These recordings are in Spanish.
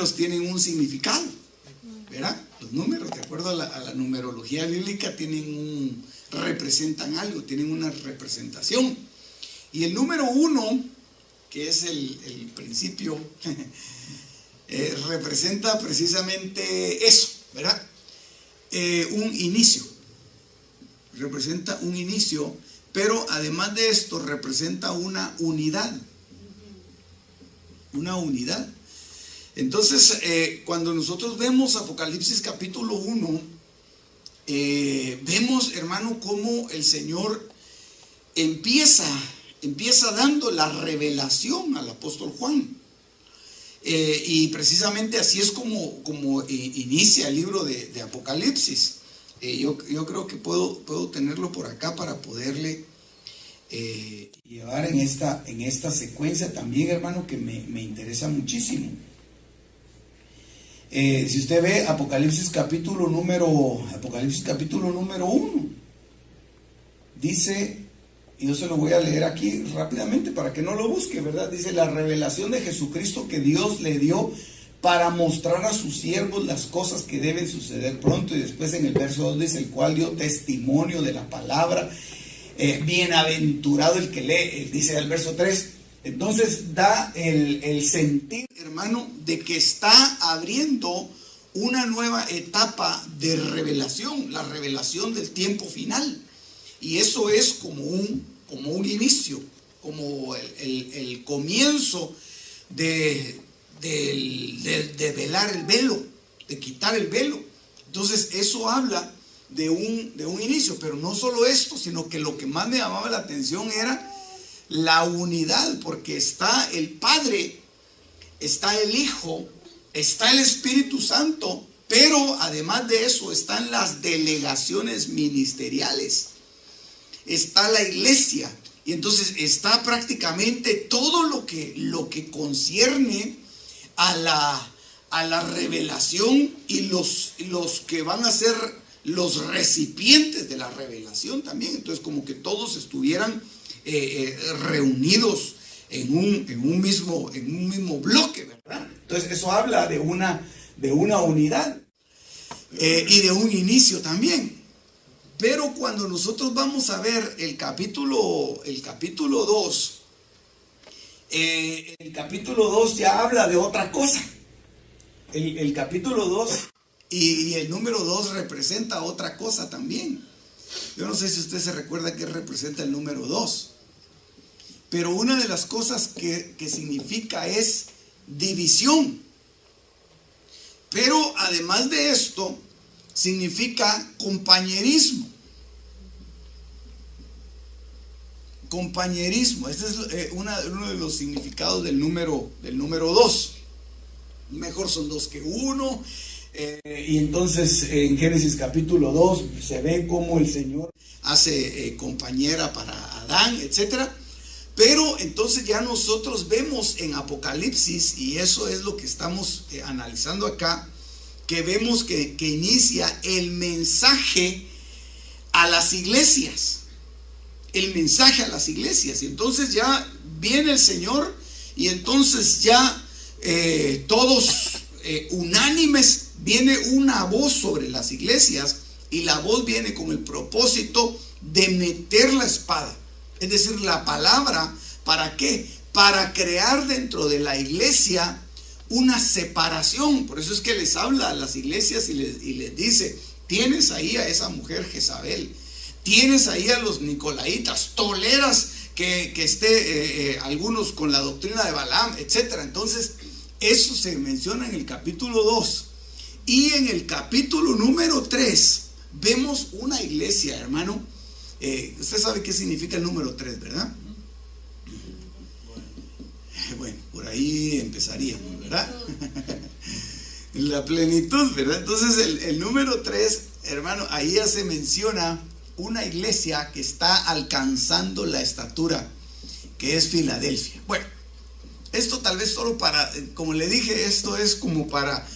números tienen un significado, ¿verdad? Los números, de acuerdo a la numerología bíblica, representan algo, tienen una representación. Y el número 1, que es el principio, representa precisamente eso, ¿verdad? Un inicio. Representa un inicio, pero además de esto representa una unidad. Una unidad. Entonces, cuando nosotros vemos Apocalipsis capítulo 1, vemos, hermano, cómo el Señor empieza dando la revelación al apóstol Juan. Y precisamente así es como inicia el libro de Apocalipsis. Yo creo que puedo tenerlo por acá para poderle llevar en esta secuencia también, hermano, que me interesa muchísimo. Si usted ve Apocalipsis capítulo número 1, dice, y yo se lo voy a leer aquí rápidamente para que no lo busque, ¿verdad? Dice: la revelación de Jesucristo que Dios le dio para mostrar a sus siervos las cosas que deben suceder pronto. Y después en el verso 2 dice: el cual dio testimonio de la palabra. Bienaventurado el que lee, dice el verso 3. Entonces da el sentir, hermano, de que está abriendo una nueva etapa de revelación, la revelación del tiempo final. Y eso es como un inicio, como el comienzo de velar el velo, de quitar el velo. Entonces eso habla de un inicio, pero no solo esto, sino que lo que más me llamaba la atención era la unidad, porque está el Padre, está el Hijo, está el Espíritu Santo, pero además de eso están las delegaciones ministeriales, está la iglesia, y entonces está prácticamente todo lo que concierne a la revelación, y los que van a ser los recipientes de la revelación también. Entonces como que todos estuvieran reunidos en un mismo bloque, ¿verdad? Entonces eso habla de una unidad y de un inicio también. Pero cuando nosotros vamos a ver el capítulo 2, el capítulo 2 ya habla de otra cosa. El capítulo 2 y el número 2 representa otra cosa también. Yo no sé si usted se recuerda qué representa el número 2. Pero una de las cosas que significa es división. Pero además de esto, significa compañerismo. Compañerismo. Este es uno de los significados del número 2. Mejor son 2 que 1. Y entonces en Génesis capítulo 2 se ve cómo el Señor hace compañera para Adán, etcétera. Pero entonces ya nosotros vemos en Apocalipsis, y eso es lo que estamos analizando acá, que vemos que inicia el mensaje a las iglesias. El mensaje a las iglesias. Y entonces ya viene el Señor, y entonces ya todos unánimes, viene una voz sobre las iglesias, y la voz viene con el propósito de meter la espada. Es decir, la palabra, ¿para qué? Para crear dentro de la iglesia una separación. Por eso es que les habla a las iglesias y les dice: tienes ahí a esa mujer Jezabel, tienes ahí a los nicolaitas, toleras que esté algunos con la doctrina de Balaam, etc. Entonces, eso se menciona en el capítulo 2. Y en el capítulo número 3 vemos una iglesia, hermano. Usted sabe qué significa el número 3, ¿verdad? Bueno, por ahí empezaríamos, ¿verdad? La plenitud, ¿verdad? Entonces el número 3, hermano, ahí ya se menciona una iglesia que está alcanzando la estatura, que es Filadelfia. Bueno, esto tal vez solo para, como le dije, esto es como para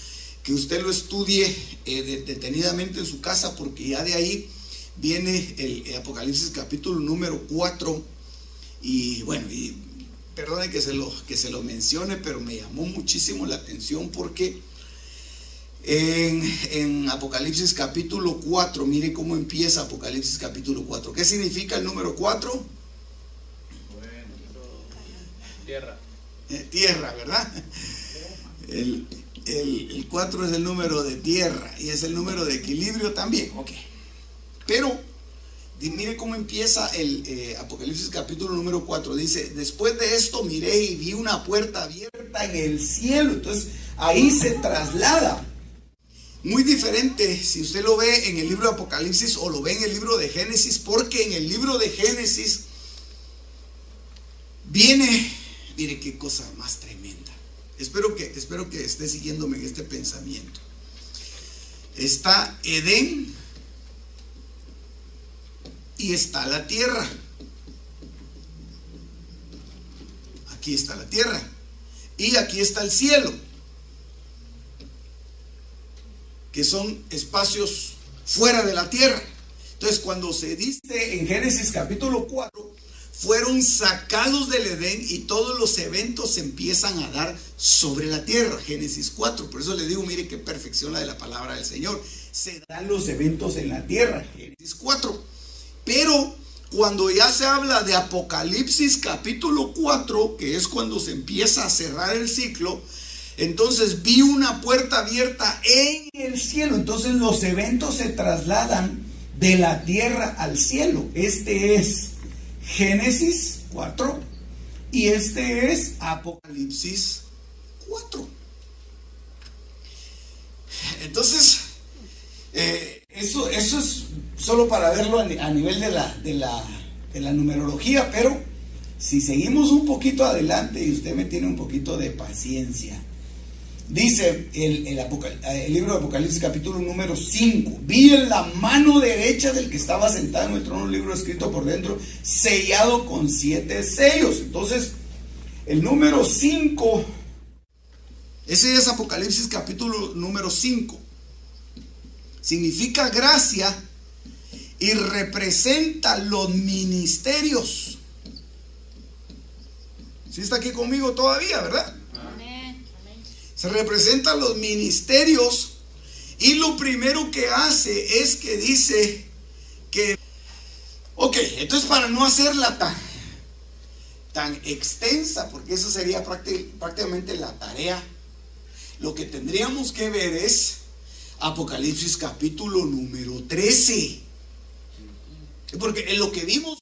que usted lo estudie detenidamente en su casa, porque ya de ahí viene el Apocalipsis capítulo número 4, y bueno, perdone que se lo mencione, pero me llamó muchísimo la atención porque en Apocalipsis capítulo 4, mire cómo empieza Apocalipsis capítulo 4. ¿Qué significa el número 4? Bueno, tierra. Tierra, ¿verdad? El 4 es el número de tierra y es el número de equilibrio también. Ok. Pero mire cómo empieza el Apocalipsis capítulo número 4. Dice: después de esto miré y vi una puerta abierta en el cielo. Entonces ahí se traslada. Muy diferente si usted lo ve en el libro de Apocalipsis o lo ve en el libro de Génesis, porque en el libro de Génesis viene, mire qué cosa más tremenda. Espero que esté siguiéndome en este pensamiento. Está Edén y está la tierra. Aquí está la tierra y aquí está el cielo, que son espacios fuera de la tierra. Entonces, cuando se dice en Génesis capítulo 4, fueron sacados del Edén y todos los eventos se empiezan a dar sobre la tierra. Génesis 4. Por eso le digo, mire qué perfección la de la palabra del Señor. Se dan los eventos en la tierra. Génesis 4. Pero cuando ya se habla de Apocalipsis capítulo 4, que es cuando se empieza a cerrar el ciclo, entonces vi una puerta abierta en el cielo. Entonces los eventos se trasladan de la tierra al cielo. Este es Génesis 4 y este es Apocalipsis 4. Entonces, eso es solo para verlo a nivel de la numerología, pero si seguimos un poquito adelante y usted me tiene un poquito de paciencia, dice el libro de Apocalipsis capítulo número 5: vi en la mano derecha del que estaba sentado en el trono un libro escrito por dentro, sellado con 7 sellos. Entonces, el número 5, ese es Apocalipsis capítulo número 5. Significa gracia y representa los ministerios. ¿Sí está aquí conmigo todavía, verdad? Se representan los ministerios y lo primero que hace es que dice que, ok, entonces para no hacerla tan extensa, porque eso sería prácticamente la tarea, lo que tendríamos que ver es Apocalipsis capítulo número 13. Porque en lo que vimos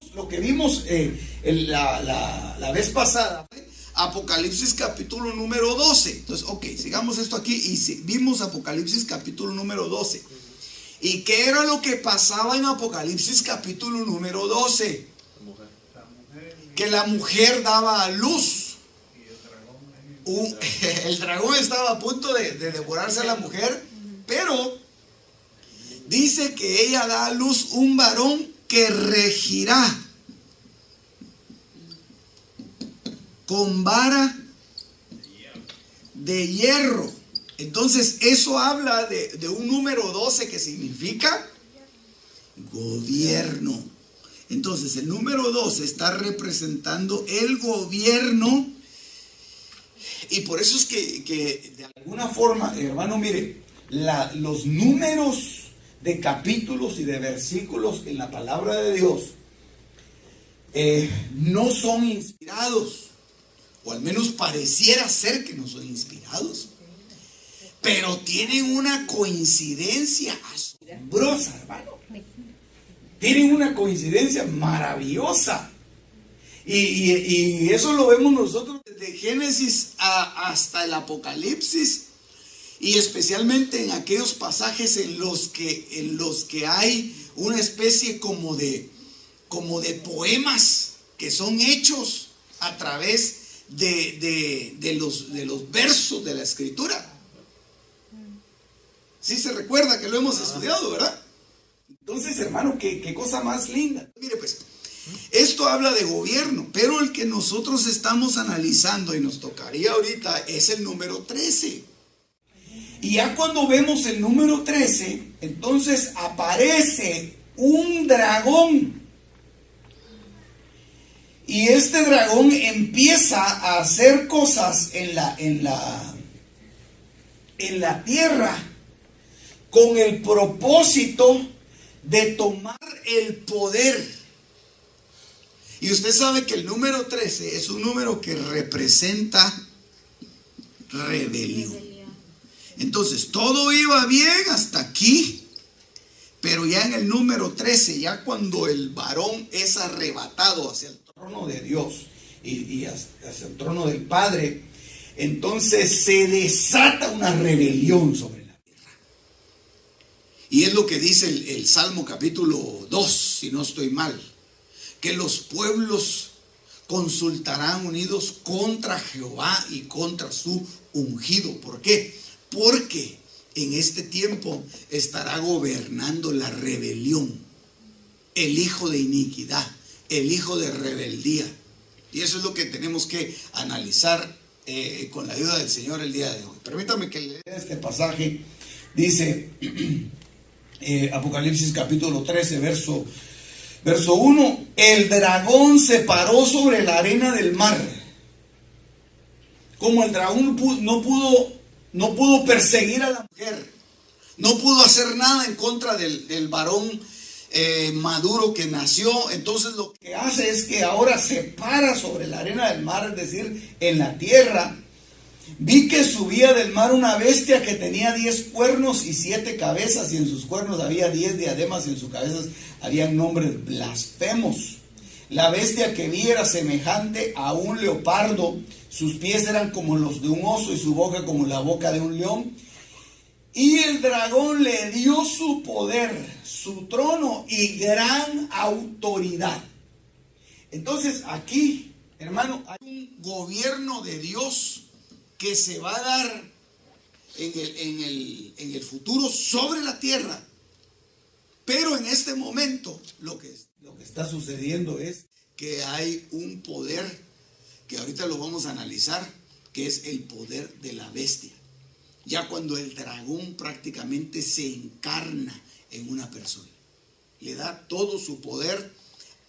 la vez pasada, Apocalipsis capítulo número 12. Entonces, ok, sigamos esto aquí y vimos Apocalipsis capítulo número 12. ¿Y qué era lo que pasaba en Apocalipsis capítulo número 12? Que la mujer daba a luz. El dragón estaba a punto de devorarse a la mujer, pero dice que ella da a luz un varón que regirá con vara de hierro. Entonces eso habla de un número 12 que significa gobierno. Entonces el número 12 está representando el gobierno, y por eso es que de alguna forma, hermano, mire, los números de capítulos y de versículos en la palabra de Dios no son inspirados, o al menos pareciera ser que no son inspirados, pero tienen una coincidencia asombrosa, hermano. Tienen una coincidencia maravillosa. Y eso lo vemos nosotros desde Génesis hasta el Apocalipsis, y especialmente en aquellos pasajes en los que hay una especie como de poemas que son hechos a través de los versos de la Escritura. Sí se recuerda que lo hemos estudiado, ¿verdad? Entonces, hermano, qué cosa más linda. Mire, pues, esto habla de gobierno, pero el que nosotros estamos analizando y nos tocaría ahorita es el número 13. Y ya cuando vemos el número 13, entonces aparece un dragón. Y este dragón empieza a hacer cosas en la tierra con el propósito de tomar el poder. Y usted sabe que el número 13 es un número que representa rebelión. Entonces, todo iba bien hasta aquí, pero ya en el número 13, ya cuando el varón es arrebatado hacia el trono de Dios y hacia el trono del Padre, entonces se desata una rebelión sobre la tierra. Y es lo que dice el Salmo capítulo 2, si no estoy mal, que los pueblos consultarán unidos contra Jehová y contra su ungido. ¿Por qué? Porque en este tiempo estará gobernando la rebelión, el hijo de iniquidad, el hijo de rebeldía. Y eso es lo que tenemos que analizar con la ayuda del Señor el día de hoy. Permítame que lea este pasaje. Dice Apocalipsis capítulo 13, verso 1. El dragón se paró sobre la arena del mar. Como el dragón no pudo perseguir a la mujer, no pudo hacer nada en contra del varón maduro que nació, entonces lo que hace es que ahora se para sobre la arena del mar, es decir, en la tierra. Vi que subía del mar una bestia que tenía 10 cuernos y 7 cabezas, y en sus cuernos había 10 diademas, y en sus cabezas había nombres blasfemos. La bestia que vi era semejante a un leopardo, sus pies eran como los de un oso y su boca como la boca de un león. Y el dragón le dio su poder, su trono y gran autoridad. Entonces aquí, hermano, hay un gobierno de Dios que se va a dar en el futuro sobre la tierra. Pero en este momento lo que está sucediendo es que hay un poder que ahorita lo vamos a analizar, que es el poder de la bestia. Ya cuando el dragón prácticamente se encarna en una persona, le da todo su poder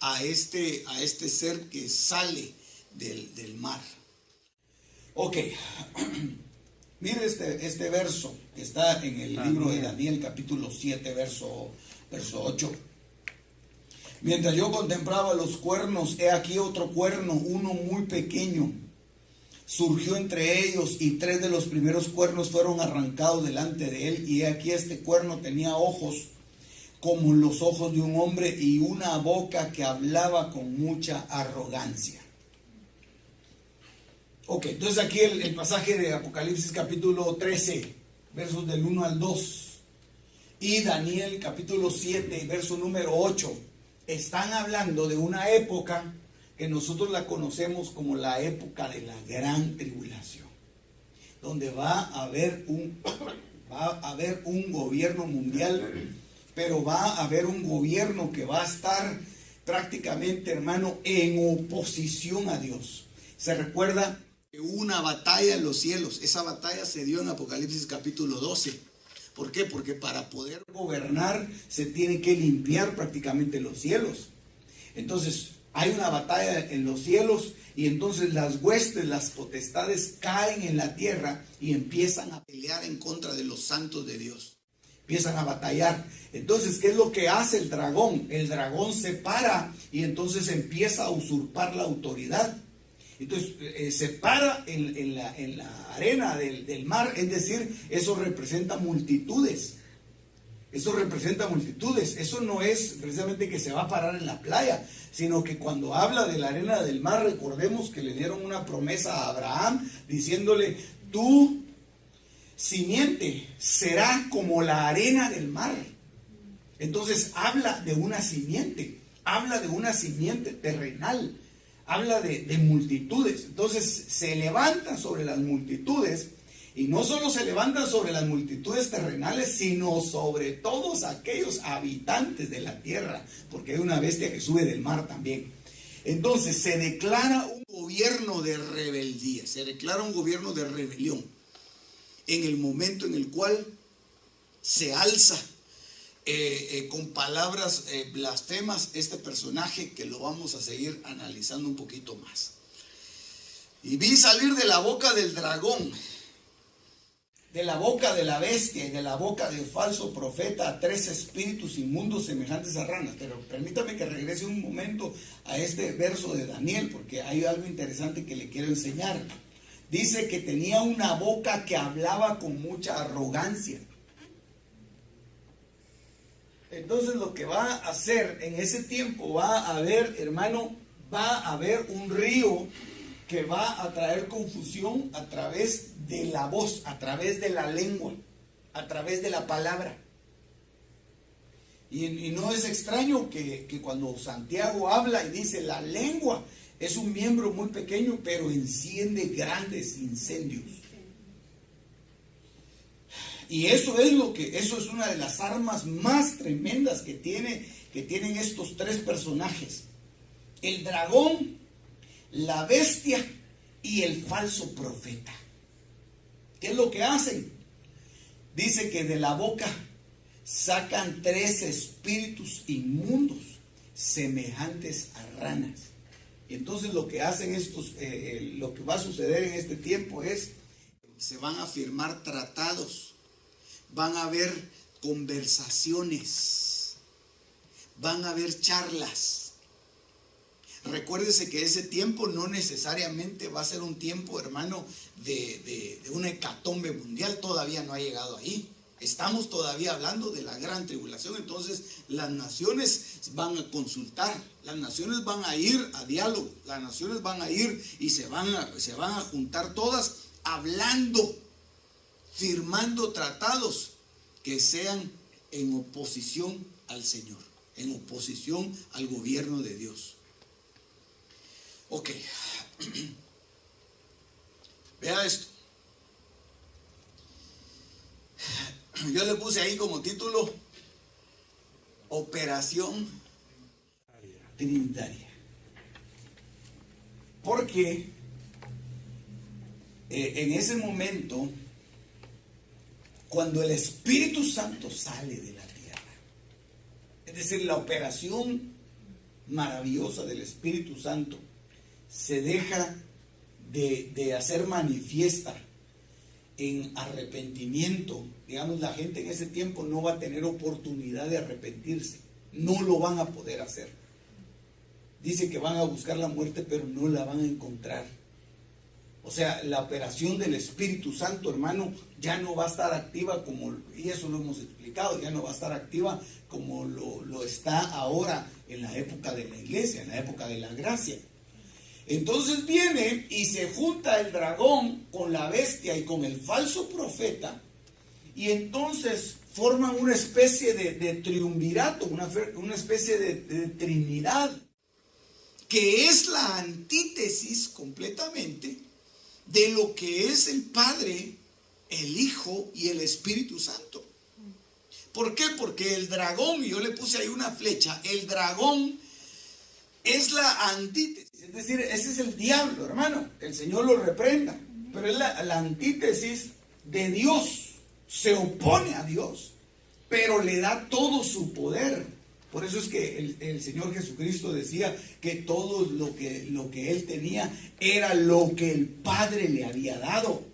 a este ser que sale del mar. Ok, mire este verso que está en el libro de Daniel capítulo 7, verso 8. Mientras yo contemplaba los cuernos, he aquí otro cuerno, uno muy pequeño, surgió entre ellos, y 3 de los primeros cuernos fueron arrancados delante de él, y he aquí este cuerno tenía ojos como los ojos de un hombre y una boca que hablaba con mucha arrogancia. Ok, entonces aquí el pasaje de Apocalipsis capítulo 13, versos del 1 al 2, y Daniel capítulo 7, verso número 8, están hablando de una época que nosotros la conocemos como la época de la gran tribulación, donde va a haber un gobierno mundial, pero va a haber un gobierno que va a estar prácticamente, hermano, en oposición a Dios. Se recuerda una batalla en los cielos. Esa batalla se dio en Apocalipsis capítulo 12. ¿Por qué? Porque para poder gobernar se tiene que limpiar prácticamente los cielos. Entonces hay una batalla en los cielos, y entonces las huestes, las potestades caen en la tierra y empiezan a pelear en contra de los santos de Dios. Empiezan a batallar. Entonces, ¿qué es lo que hace el dragón? El dragón se para y entonces empieza a usurpar la autoridad. Entonces se para en la arena del mar, es decir, eso representa multitudes. Eso representa multitudes. Eso no es precisamente que se va a parar en la playa, sino que cuando habla de la arena del mar, recordemos que le dieron una promesa a Abraham diciéndole: tu simiente será como la arena del mar. Entonces habla de una simiente terrenal. Habla de multitudes. Entonces se levantan sobre las multitudes, y no solo se levantan sobre las multitudes terrenales, sino sobre todos aquellos habitantes de la tierra, porque hay una bestia que sube del mar también. Entonces se declara un gobierno de rebeldía, se declara un gobierno de rebelión, en el momento en el cual se alza con palabras blasfemas este personaje, que lo vamos a seguir analizando un poquito más. Y vi salir de la boca del dragón, de la boca de la bestia y de la boca del falso profeta a 3 espíritus inmundos semejantes a ranas. Pero permítame que regrese un momento a este verso de Daniel, porque hay algo interesante que le quiero enseñar. Dice que tenía una boca que hablaba con mucha arrogancia. Entonces lo que va a hacer en ese tiempo, va a haber, hermano, va a haber un río que va a traer confusión a través de la voz, a través de la lengua, a través de la palabra. Y no es extraño que cuando Santiago habla y dice la lengua es un miembro muy pequeño, pero enciende grandes incendios. Y eso es una de las armas más tremendas que tienen estos 3 personajes: el dragón, la bestia y el falso profeta. ¿Qué es lo que hacen? Dice que de la boca sacan 3 espíritus inmundos semejantes a ranas. Y entonces lo que hacen estos, lo que va a suceder en este tiempo es, se van a firmar tratados, van a haber conversaciones, van a haber charlas. Recuérdese que ese tiempo no necesariamente va a ser un tiempo, hermano, de una hecatombe mundial. Todavía no ha llegado ahí. Estamos todavía hablando de la gran tribulación. Entonces las naciones van a consultar, las naciones van a ir a diálogo, las naciones van a ir y se van a juntar todas hablando, firmando tratados que sean en oposición al Señor, en oposición al gobierno de Dios. Ok, vea esto. Yo le puse ahí como título Operación Trinitaria. Porque en ese momento, cuando el Espíritu Santo sale de la tierra, es decir, la operación maravillosa del Espíritu Santo se deja de hacer manifiesta en arrepentimiento. Digamos, la gente en ese tiempo no va a tener oportunidad de arrepentirse, no lo van a poder hacer. Dice que van a buscar la muerte, pero no la van a encontrar. O sea, la operación del Espíritu Santo, hermano, ya no va a estar activa como, y eso lo hemos explicado, ya no va a estar activa como lo está ahora en la época de la iglesia, en la época de la gracia. Entonces viene y se junta el dragón con la bestia y con el falso profeta, y entonces forman una especie de triunvirato, una especie de trinidad, que es la antítesis completamente de lo que es el Padre, el Hijo y el Espíritu Santo. ¿Por qué? Porque el dragón, y yo le puse ahí una flecha, el dragón es la antítesis. Es decir, ese es el diablo, hermano. El Señor lo reprenda. Pero es la antítesis de Dios. Se opone a Dios, pero le da todo su poder. Por eso es que el Señor Jesucristo decía que todo lo que Él tenía era lo que el Padre le había dado.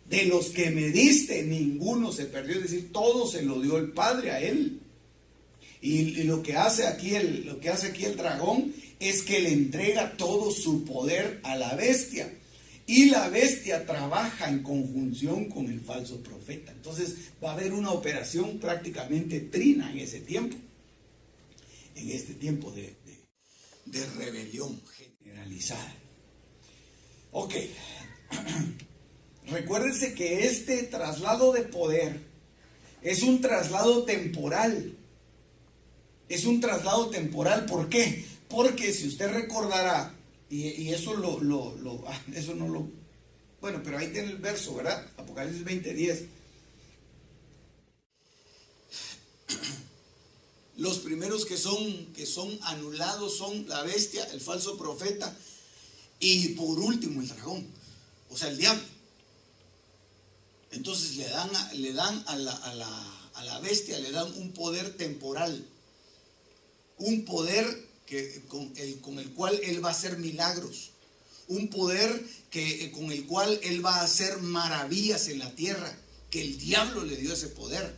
De los que me diste, ninguno se perdió. Es decir, todo se lo dio el Padre a Él. Y lo que hace aquí el dragón es que le entrega todo su poder a la bestia. Y la bestia trabaja en conjunción con el falso profeta. Entonces va a haber una operación prácticamente trina en ese tiempo. En este tiempo de rebelión generalizada. Ok. Recuérdense que este traslado de poder es un traslado temporal. Es un traslado temporal. ¿Por qué? Porque si usted recordará, y eso eso no lo... Bueno, pero ahí tiene el verso, ¿verdad? Apocalipsis 20:10. Los primeros que son anulados son la bestia, el falso profeta y por último el dragón, o sea, el diablo. Entonces le dan a la bestia le dan un poder temporal, un poder con el cual él va a hacer milagros, un poder con el cual él va a hacer maravillas en la tierra, que el diablo le dio ese poder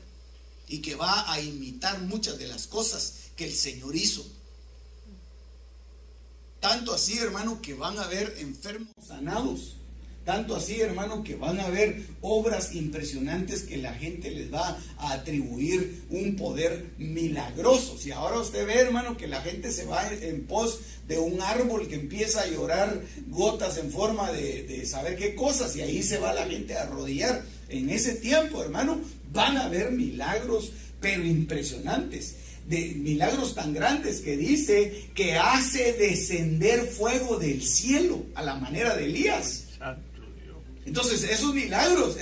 y que va a imitar muchas de las cosas que el Señor hizo. Tanto así, hermano, que van a haber enfermos sanados. Tanto así, hermano, que van a haber obras impresionantes que la gente les va a atribuir un poder milagroso. Si ahora usted ve, hermano, que la gente se va en pos de un árbol que empieza a llorar gotas en forma de saber qué cosas, y ahí se va la gente a arrodillar. En ese tiempo, hermano, van a haber milagros, pero impresionantes. De milagros tan grandes que dice que hace descender fuego del cielo a la manera de Elías. Entonces esos milagros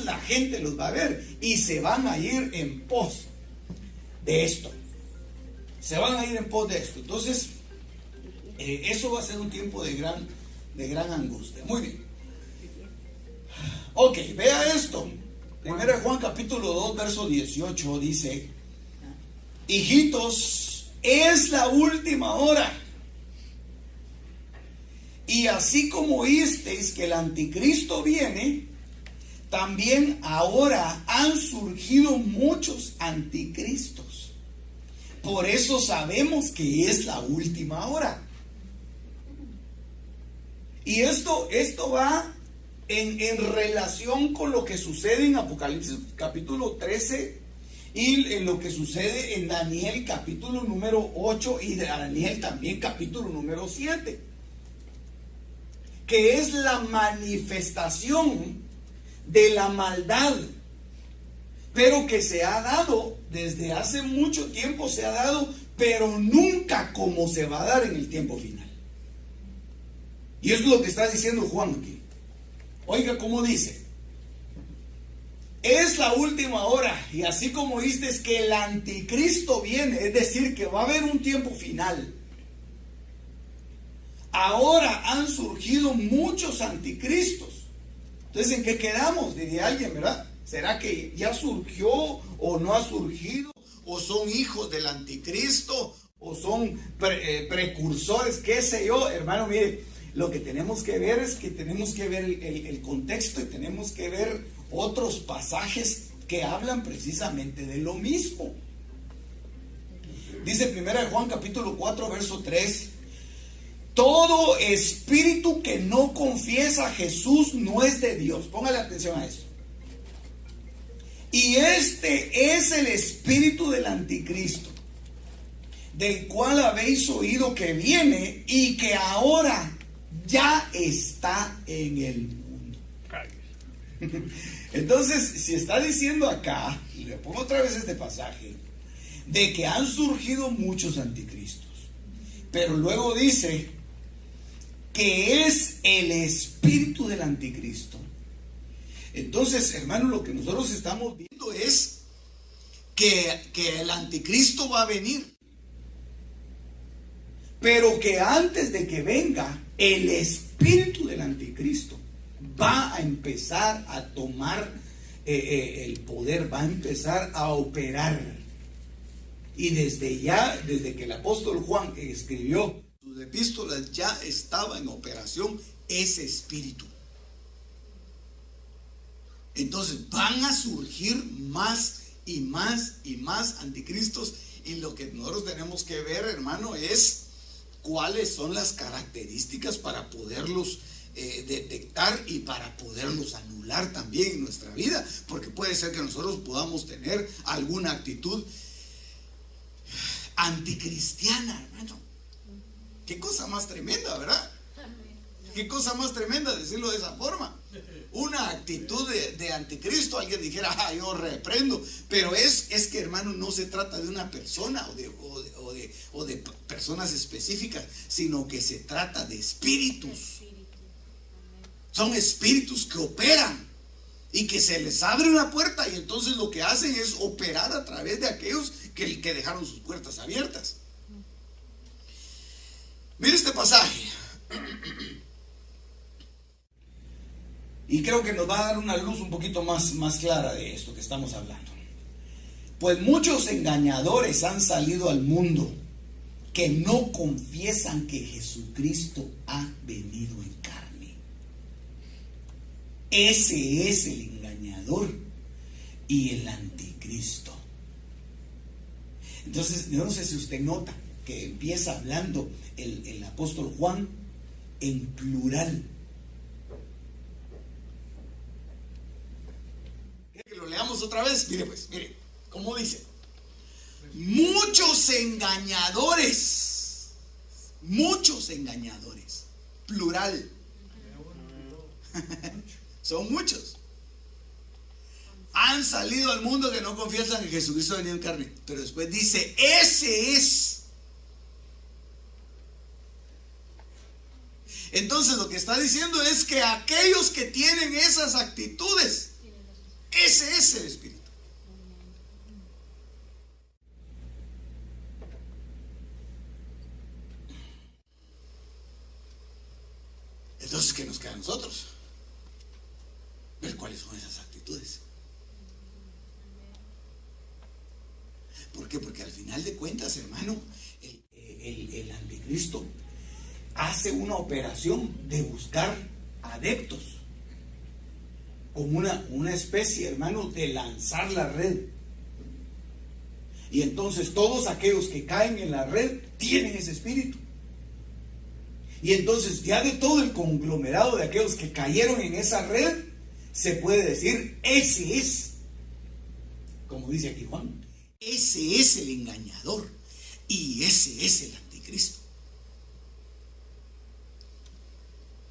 la gente los va a ver y se van a ir en pos de esto. Se van a ir en pos de esto. Entonces eso va a ser un tiempo de gran angustia. Muy bien. Ok, vea esto. Primero Juan capítulo 2 verso 18 dice: hijitos, es la última hora. Y así como oísteis que el anticristo viene, también ahora han surgido muchos anticristos. Por eso sabemos que es la última hora. Y esto va en relación con lo que sucede en Apocalipsis capítulo 13 y en lo que sucede en Daniel capítulo número 8 y de Daniel también capítulo número 7, que es la manifestación de la maldad, pero que se ha dado desde hace mucho tiempo, se ha dado, pero nunca como se va a dar en el tiempo final. Y eso es lo que está diciendo Juan aquí. Oiga cómo dice: es la última hora, y así como viste es que el anticristo viene, es decir, que va a haber un tiempo final. Ahora han surgido muchos anticristos. Entonces, ¿en qué quedamos? Diría alguien, ¿verdad? ¿Será que ya surgió o no ha surgido? ¿O son hijos del anticristo? ¿O son precursores? ¿Qué sé yo? Hermano, mire, lo que tenemos que ver es que tenemos que ver el contexto y tenemos que ver otros pasajes que hablan precisamente de lo mismo. Dice 1 Juan capítulo 4 verso 3: todo espíritu que no confiesa a Jesús no es de Dios. Póngale atención a eso. Y este es el espíritu del anticristo, del cual habéis oído que viene y que ahora ya está en el mundo. Entonces, si está diciendo acá, y le pongo otra vez este pasaje, de que han surgido muchos anticristos, pero luego dice que es el espíritu del anticristo. Entonces, hermano, lo que nosotros estamos viendo es que el anticristo va a venir, pero que antes de que venga, el espíritu del anticristo va a empezar a tomar el poder, va a empezar a operar. Y desde que el apóstol Juan escribió sus epístolas, ya estaba en operación ese espíritu. Entonces van a surgir más y más y más anticristos, y lo que nosotros tenemos que ver, hermano, es cuáles son las características para poderlos detectar y para poderlos anular también en nuestra vida, porque puede ser que nosotros podamos tener alguna actitud anticristiana, hermano. Qué cosa más tremenda, ¿verdad? Qué cosa más tremenda decirlo de esa forma. Una actitud de anticristo. Alguien dijera, yo reprendo, pero es que, hermano, no se trata de una persona o de personas específicas, sino que se trata de espíritus. Son espíritus que operan y que se les abre una puerta, y entonces lo que hacen es operar a través de aquellos que dejaron sus puertas abiertas. Mire este pasaje, y creo que nos va a dar una luz un poquito más clara de esto que estamos hablando. Pues muchos engañadores han salido al mundo que no confiesan que Jesucristo ha venido en carne. Ese es el engañador y el anticristo. Entonces, yo no sé si usted nota que empieza hablando el apóstol Juan en plural. Que lo leamos otra vez. Mire pues, mire, ¿cómo dice? Muchos engañadores, plural. Son muchos. Han salido al mundo que no confiesan que Jesucristo ha venido en carne. Pero después dice, ese es. Entonces lo que está diciendo es que aquellos que tienen esas actitudes, ese es el Espíritu. Entonces, ¿qué nos queda a nosotros? Ver cuáles son esas actitudes. ¿Por qué? Porque al final de cuentas, hermano, el anticristo hace una operación de buscar adeptos, como una especie, hermano, de lanzar la red. Y entonces todos aquellos que caen en la red tienen ese espíritu. Y entonces ya de todo el conglomerado de aquellos que cayeron en esa red, se puede decir, ese es, como dice aquí Juan, ese es el engañador y ese es el anticristo.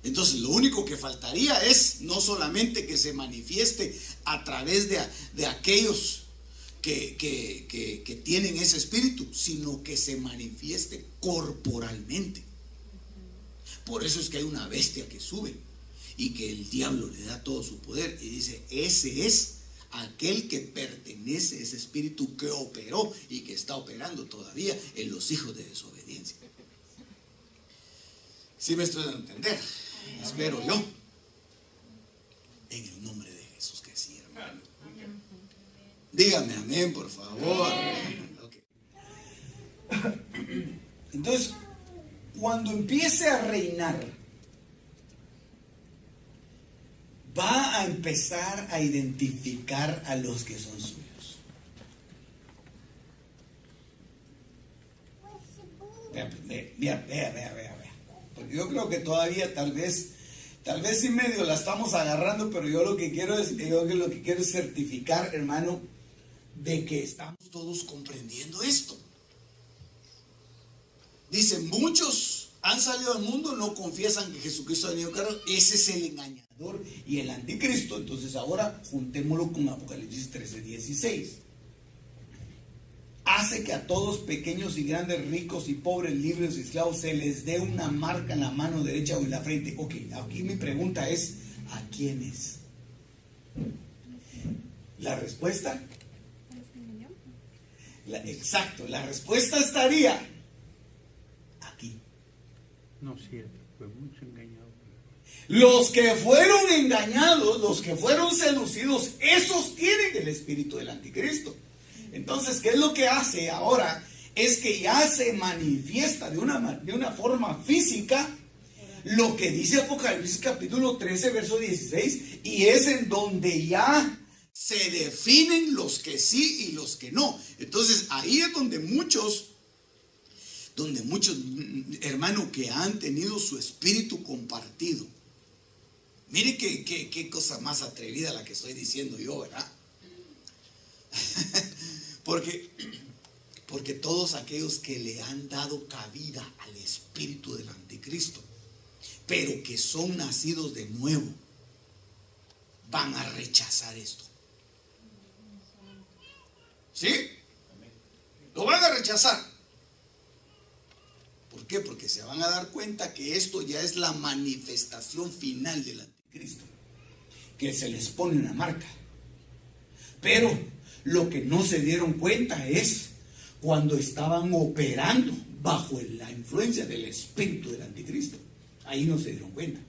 Entonces lo único que faltaría es no solamente que se manifieste a través de aquellos que tienen ese espíritu, sino que se manifieste corporalmente. Por eso es que hay una bestia que sube y que el diablo le da todo su poder y dice, ese es aquel que pertenece a ese espíritu que operó y que está operando todavía en los hijos de desobediencia. ¿Sí me estoy dando a entender? Espero yo. En el nombre de Jesús que sí, hermano. Dígame amén, por favor. Okay. Entonces, cuando empiece a reinar, va a empezar a identificar a los que son suyos. Vea. Porque yo creo que todavía tal vez sí medio la estamos agarrando, pero yo lo que quiero es certificar, hermano, de que estamos todos comprendiendo esto. Dice, muchos han salido al mundo, no confiesan que Jesucristo ha venido en carne. Ese es el engañador y el anticristo. Entonces ahora juntémoslo con Apocalipsis 13:16. Hace que a todos, pequeños y grandes, ricos y pobres, libres y esclavos, se les dé una marca en la mano derecha o en la frente. Ok, aquí mi pregunta es, ¿a quiénes? La respuesta, exacto, la respuesta estaría aquí. No es cierto, fue mucho engañado. Los que fueron engañados, los que fueron seducidos, esos tienen el espíritu del anticristo. Entonces, ¿qué es lo que hace ahora? Es que ya se manifiesta de una forma física lo que dice Apocalipsis capítulo 13, verso 16, y es en donde ya se definen los que sí y los que no. Entonces, ahí es donde muchos hermanos que han tenido su espíritu compartido. Mire qué cosa más atrevida la que estoy diciendo yo, ¿verdad? Porque todos aquellos que le han dado cabida al espíritu del anticristo, pero que son nacidos de nuevo, van a rechazar esto. ¿Sí? Lo van a rechazar. ¿Por qué? Porque se van a dar cuenta que esto ya es la manifestación final del anticristo, que se les pone una marca. Pero lo que no se dieron cuenta es cuando estaban operando bajo la influencia del espíritu del anticristo. Ahí no se dieron cuenta.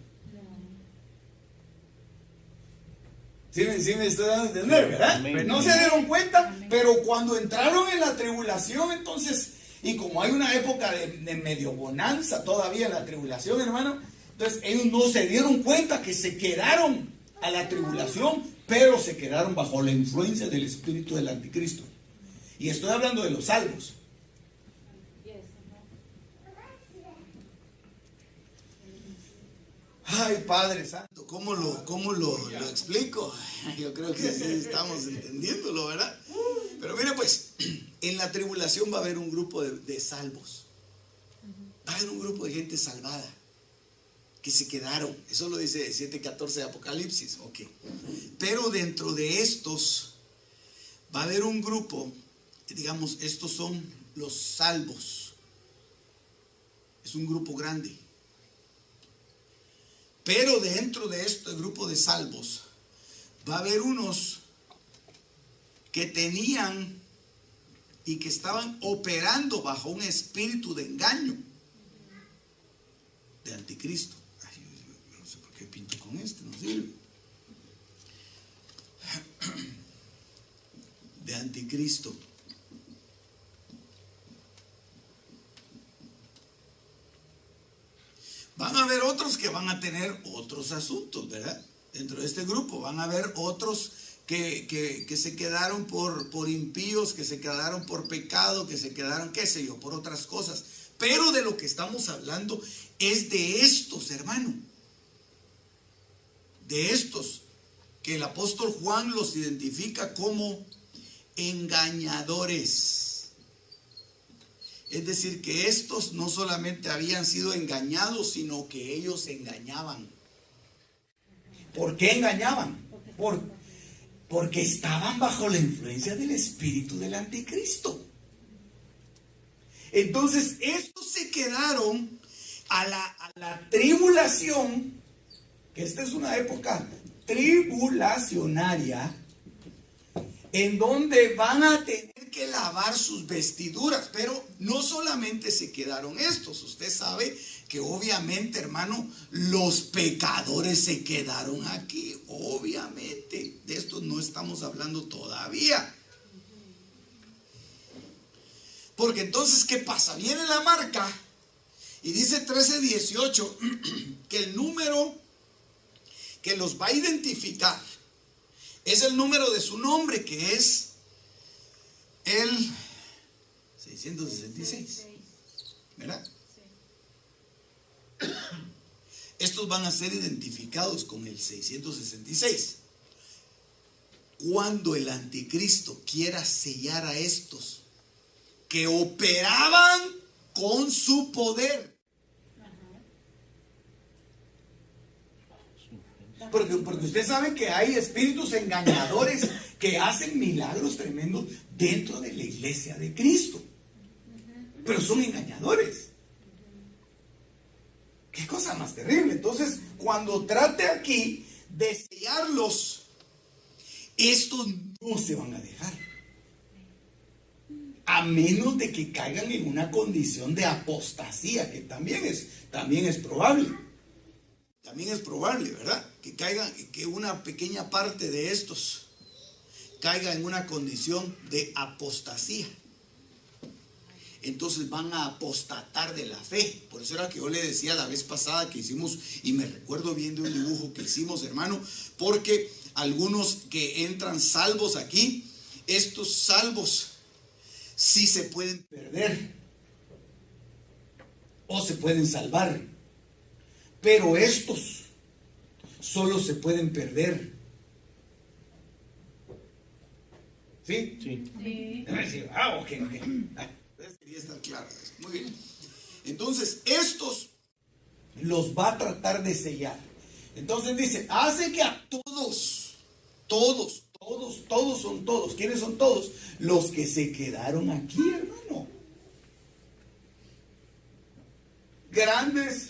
Sí me estoy dando a entender, ¿verdad? Amén. No se dieron cuenta, pero cuando entraron en la tribulación, entonces, y como hay una época de medio bonanza todavía en la tribulación, hermano, entonces ellos no se dieron cuenta que se quedaron a la tribulación, pero se quedaron bajo la influencia del espíritu del anticristo. Y estoy hablando de los salvos. Ay, Padre Santo, ¿cómo lo explico? Yo creo que sí estamos entendiéndolo, ¿verdad? Pero mire pues, en la tribulación va a haber un grupo de salvos. Va a haber un grupo de gente salvada que se quedaron. Eso lo dice 7:14 de Apocalipsis. Ok. Pero dentro de estos va a haber un grupo, digamos, estos son los salvos. Es un grupo grande. Pero dentro de este grupo de salvos va a haber unos que tenían y que estaban operando bajo un espíritu de engaño, de anticristo. Ay, yo no sé por qué pinto con este, no sirve. De anticristo. Van a haber otros que van a tener otros asuntos, ¿verdad? Dentro de este grupo van a haber otros que se quedaron por impíos, que se quedaron por pecado, que se quedaron, qué sé yo, por otras cosas. Pero de lo que estamos hablando es de estos, hermano. De estos que el apóstol Juan los identifica como engañadores. Es decir, que estos no solamente habían sido engañados, sino que ellos engañaban. ¿Por qué engañaban? Porque estaban bajo la influencia del espíritu del anticristo. Entonces, estos se quedaron a la tribulación, que esta es una época tribulacionaria, en donde van a tener que lavar sus vestiduras. Pero no solamente se quedaron estos. Usted sabe que obviamente, hermano, los pecadores se quedaron aquí. Obviamente, de esto no estamos hablando todavía. Porque entonces, ¿qué pasa? Viene la marca y dice 13:18 que el número que los va a identificar es el número de su nombre, que es el 666, ¿verdad? Estos van a ser identificados con el 666. Cuando el anticristo quiera sellar a estos que operaban con su poder. Porque usted sabe que hay espíritus engañadores que hacen milagros tremendos dentro de la iglesia de Cristo. Pero son engañadores. Qué cosa más terrible. Entonces, cuando trate aquí de sellarlos, estos no se van a dejar. A menos de que caigan en una condición de apostasía, que también es probable. También es probable, ¿verdad? Que caigan, que una pequeña parte de estos caiga en una condición de apostasía. Entonces van a apostatar de la fe. Por eso era que yo le decía la vez pasada que hicimos, y me recuerdo bien de un dibujo que hicimos, hermano, porque algunos que entran salvos aquí, estos salvos sí se pueden perder o se pueden salvar. Pero estos solo se pueden perder. ¿Sí? Sí. Sí. Ok. Quería estar claro. Muy bien. Entonces, estos los va a tratar de sellar. Entonces dice, hace que a todos son todos. ¿Quiénes son todos? Los que se quedaron aquí, hermano. Grandes,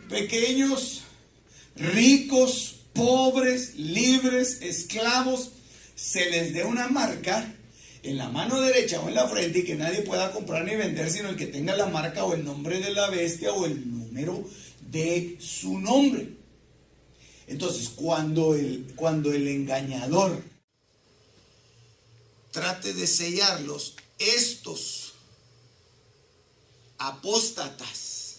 pequeños, ricos, pobres, libres, esclavos, se les dé una marca en la mano derecha o en la frente y que nadie pueda comprar ni vender sino el que tenga la marca o el nombre de la bestia o el número de su nombre. Entonces, cuando el engañador trate de sellarlos, estos apóstatas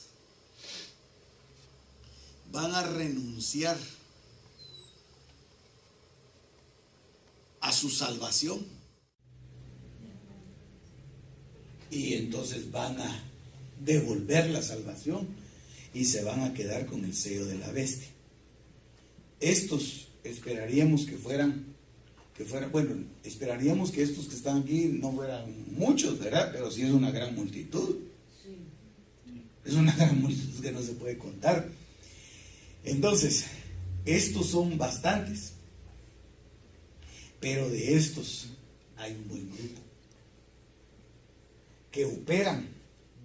van a renunciar a su salvación y entonces van a devolver la salvación y se van a quedar con el sello de la bestia. Estos esperaríamos que fueran, bueno, esperaríamos que estos que están aquí no fueran muchos, ¿verdad? Pero sí es una gran multitud. Es una gran multitud que no se puede contar. Entonces, estos son bastantes, pero de estos hay un buen grupo que operan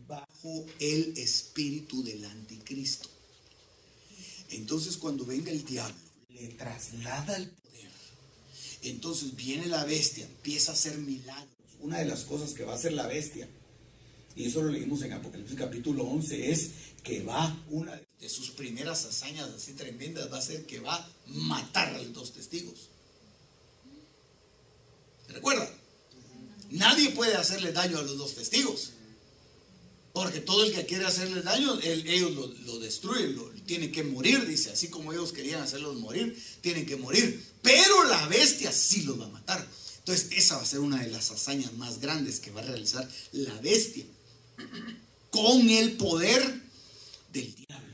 bajo el espíritu del anticristo. Entonces, cuando venga el diablo, le traslada el poder. Entonces viene la bestia, empieza a hacer milagros. Una de las cosas que va a hacer la bestia, y eso lo leímos en Apocalipsis capítulo 11, es que una de sus primeras hazañas así tremendas va a ser que va a matar a los dos testigos. ¿Recuerda? Nadie puede hacerle daño a los dos testigos, porque todo el que quiere hacerle daño, ellos lo destruyen, tienen que morir, dice, así como ellos querían hacerlos morir, tienen que morir, pero la bestia sí los va a matar. Entonces esa va a ser una de las hazañas más grandes que va a realizar la bestia, con el poder del diablo.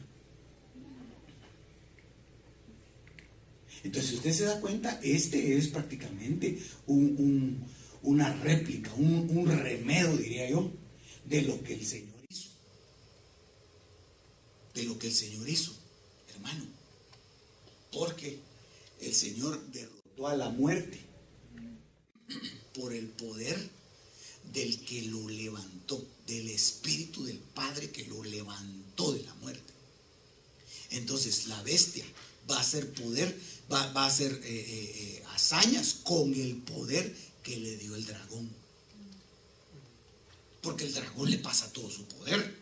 Entonces, si usted se da cuenta, este es prácticamente una réplica, un remedio, diría yo, de lo que el Señor hizo. De lo que el Señor hizo, hermano. Porque el Señor derrotó a la muerte por el poder del que lo levantó, del Espíritu del Padre que lo levantó de la muerte. Entonces la bestia va a hacer poder, va a hacer hazañas con el poder que le dio el dragón. Porque el dragón le pasa todo su poder,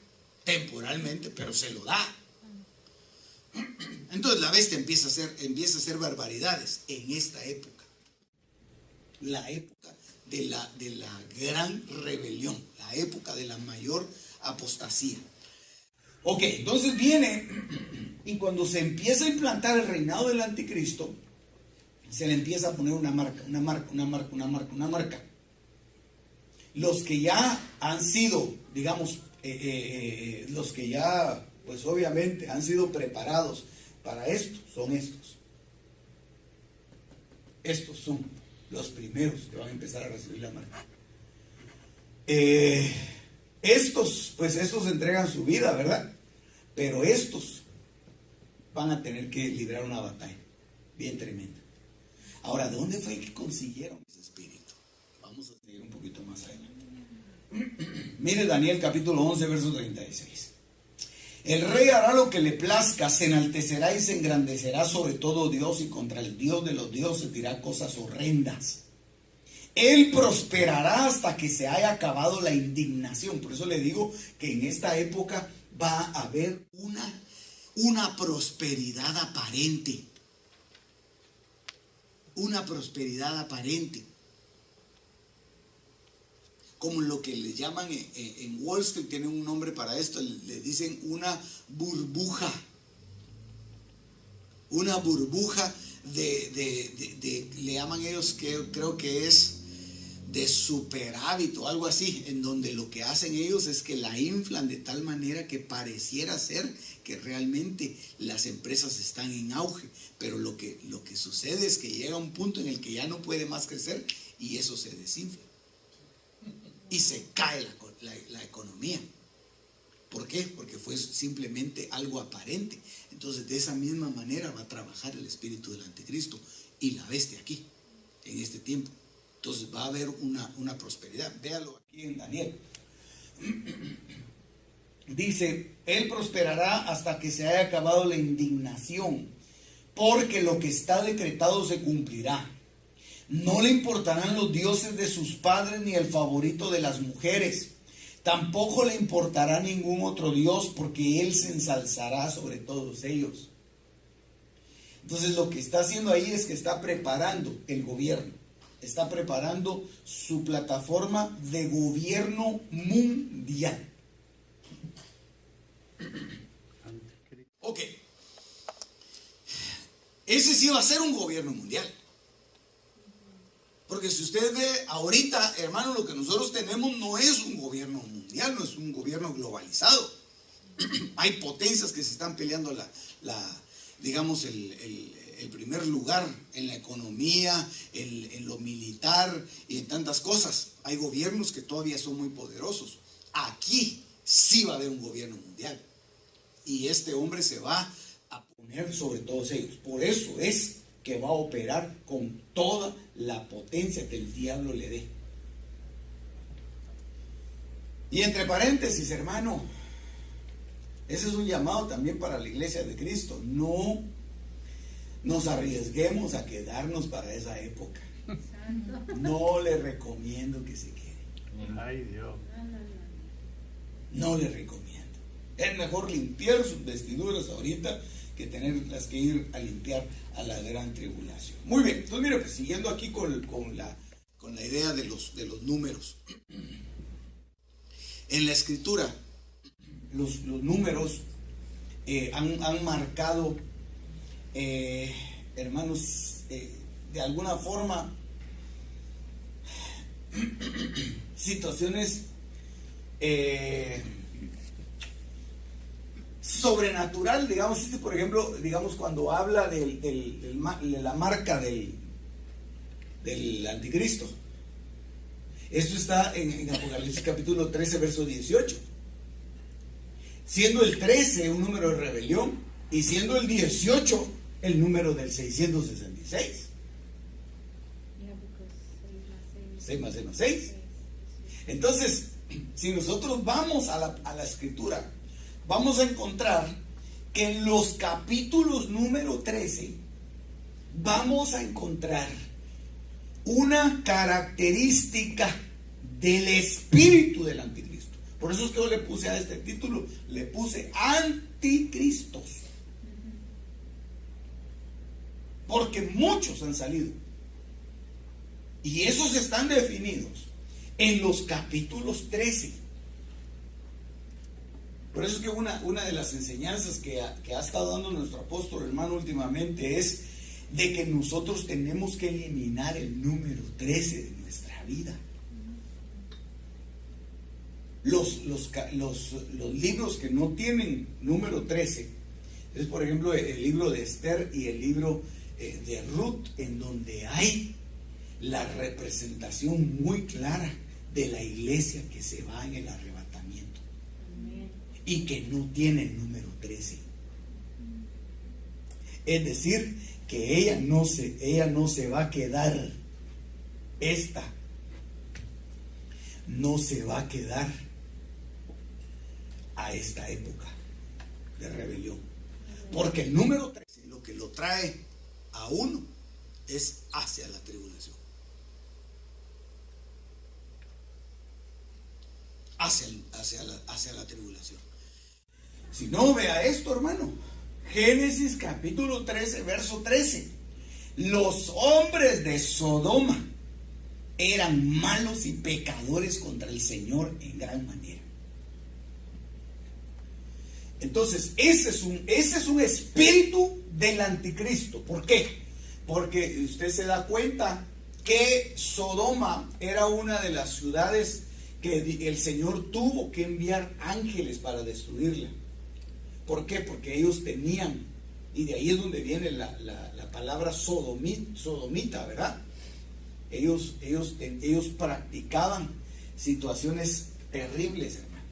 temporalmente, pero se lo da. Entonces la bestia empieza a hacer barbaridades en esta época. La época de la gran rebelión, la época de la mayor apostasía. Ok, entonces viene, y cuando se empieza a implantar el reinado del anticristo, se le empieza a poner una marca. Los que ya han sido, digamos, los que ya, pues obviamente, han sido preparados para esto, son estos. Estos son los primeros que van a empezar a recibir la marca. Estos entregan su vida, ¿verdad? Pero estos van a tener que librar una batalla bien tremenda. Ahora, ¿dónde fue que consiguieron ese espíritu? Vamos a seguir un poquito más adelante. Mire Daniel capítulo 11, verso 36. El rey hará lo que le plazca, se enaltecerá y se engrandecerá sobre todo Dios, y contra el Dios de los dioses dirá cosas horrendas. Él prosperará hasta que se haya acabado la indignación. Por eso le digo que en esta época va a haber una prosperidad aparente. Una prosperidad aparente. Como lo que le llaman en Wall Street, tienen un nombre para esto, le dicen una burbuja. Una burbuja le llaman ellos, que creo que es de superávit o algo así, en donde lo que hacen ellos es que la inflan de tal manera que pareciera ser que realmente las empresas están en auge, pero lo que sucede es que llega un punto en el que ya no puede más crecer y eso se desinfla y se cae la economía. ¿Por qué? Porque fue simplemente algo aparente. Entonces de esa misma manera va a trabajar el espíritu del anticristo y la bestia aquí en este tiempo. Entonces va a haber una prosperidad. Véalo aquí en Daniel. Dice, él prosperará hasta que se haya acabado la indignación, porque lo que está decretado se cumplirá. No le importarán los dioses de sus padres ni el favorito de las mujeres. Tampoco le importará ningún otro dios, porque él se ensalzará sobre todos ellos. Entonces lo que está haciendo ahí es que está preparando el gobierno, está preparando su plataforma de gobierno mundial. Ok, ese sí va a ser un gobierno mundial. Porque si usted ve ahorita, hermano, lo que nosotros tenemos no es un gobierno mundial, no es un gobierno globalizado. Hay potencias que se están peleando digamos, el primer lugar en la economía, en lo militar y en tantas cosas. Hay gobiernos que todavía son muy poderosos. Aquí sí va a haber un gobierno mundial. Y este hombre se va a poner sobre todos ellos. Por eso es que va a operar con toda la potencia que el diablo le dé. Y entre paréntesis, hermano, ese es un llamado también para la iglesia de Cristo. No nos arriesguemos a quedarnos para esa época. No le recomiendo que se quede. Ay, Dios. No le recomiendo. Es mejor limpiar sus vestiduras ahorita que tenerlas que ir a limpiar a la gran tribulación. Muy bien, entonces mire, pues siguiendo aquí con la idea de los números. En la escritura, los números han marcado, hermanos, de alguna forma, situaciones sobrenatural, digamos, por ejemplo, digamos, cuando habla de la marca del anticristo. Esto está en Apocalipsis capítulo 13, verso 18. Siendo el 13 un número de rebelión y siendo el 18 el número del 666. 6 más 6 más 6. Entonces, si nosotros vamos a la escritura, vamos a encontrar que en los capítulos número 13 vamos a encontrar una característica del espíritu del anticristo. Por eso es que yo le puse a este título, le puse anticristos. Porque muchos han salido. Y esos están definidos en los capítulos 13. Por eso es que una de las enseñanzas que ha estado dando nuestro apóstol hermano últimamente es de que nosotros tenemos que eliminar el número 13 de nuestra vida. Los libros que no tienen número 13 es, por ejemplo, el libro de Esther y el libro de Ruth, en donde hay la representación muy clara de la iglesia que se va en el arrebatamiento. Amén. Y que no tiene el número 13. Es decir, que ella no se va a quedar, no se va a quedar a esta época de rebelión. Porque el número 13 lo que lo trae a uno es hacia la tribulación. Hacia la tribulación. Si no, vea esto, hermano. Génesis capítulo 13, verso 13. Los hombres de Sodoma eran malos y pecadores contra el Señor en gran manera. Entonces, ese es un espíritu del anticristo. ¿Por qué? Porque usted se da cuenta que Sodoma era una de las ciudades que el Señor tuvo que enviar ángeles para destruirla. ¿Por qué? Porque ellos tenían, y de ahí es donde viene la palabra sodomita, ¿verdad? Ellos practicaban situaciones terribles, hermano.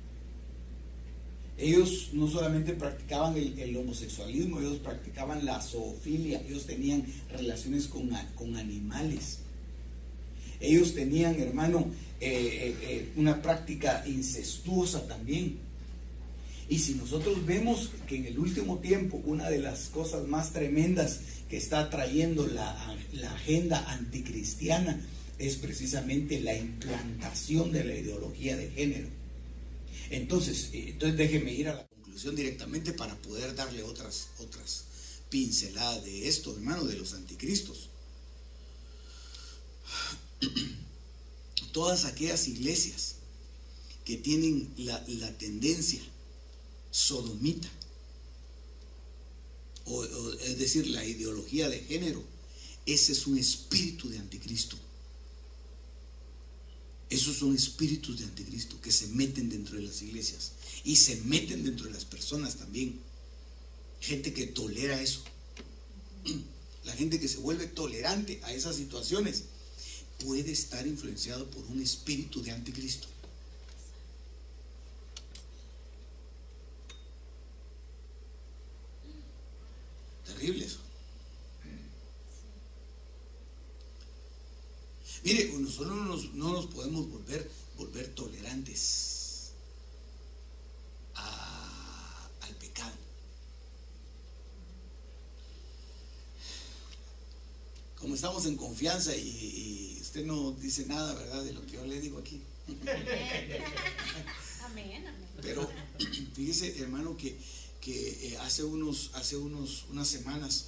Ellos no solamente practicaban el homosexualismo, ellos practicaban la zoofilia, ellos tenían relaciones con animales. Ellos tenían, hermano, una práctica incestuosa también. Y si nosotros vemos que en el último tiempo una de las cosas más tremendas que está trayendo la agenda anticristiana es precisamente la implantación de la ideología de género. Entonces déjeme ir a la conclusión directamente para poder darle otras pincelada de esto, hermano, de los anticristos. Todas aquellas iglesias que tienen la tendencia sodomita, es decir, la ideología de género, ese es un espíritu de anticristo. Esos son espíritus de anticristo que se meten dentro de las iglesias y se meten dentro de las personas también. Gente que tolera eso. La gente que se vuelve tolerante a esas situaciones puede estar influenciado por un espíritu de anticristo. Terrible eso. Mire, nosotros no nos podemos volver tolerantes al pecado. Como estamos en confianza y usted no dice nada, ¿verdad?, de lo que yo le digo aquí. Amén. Pero fíjese, hermano, que hace unas semanas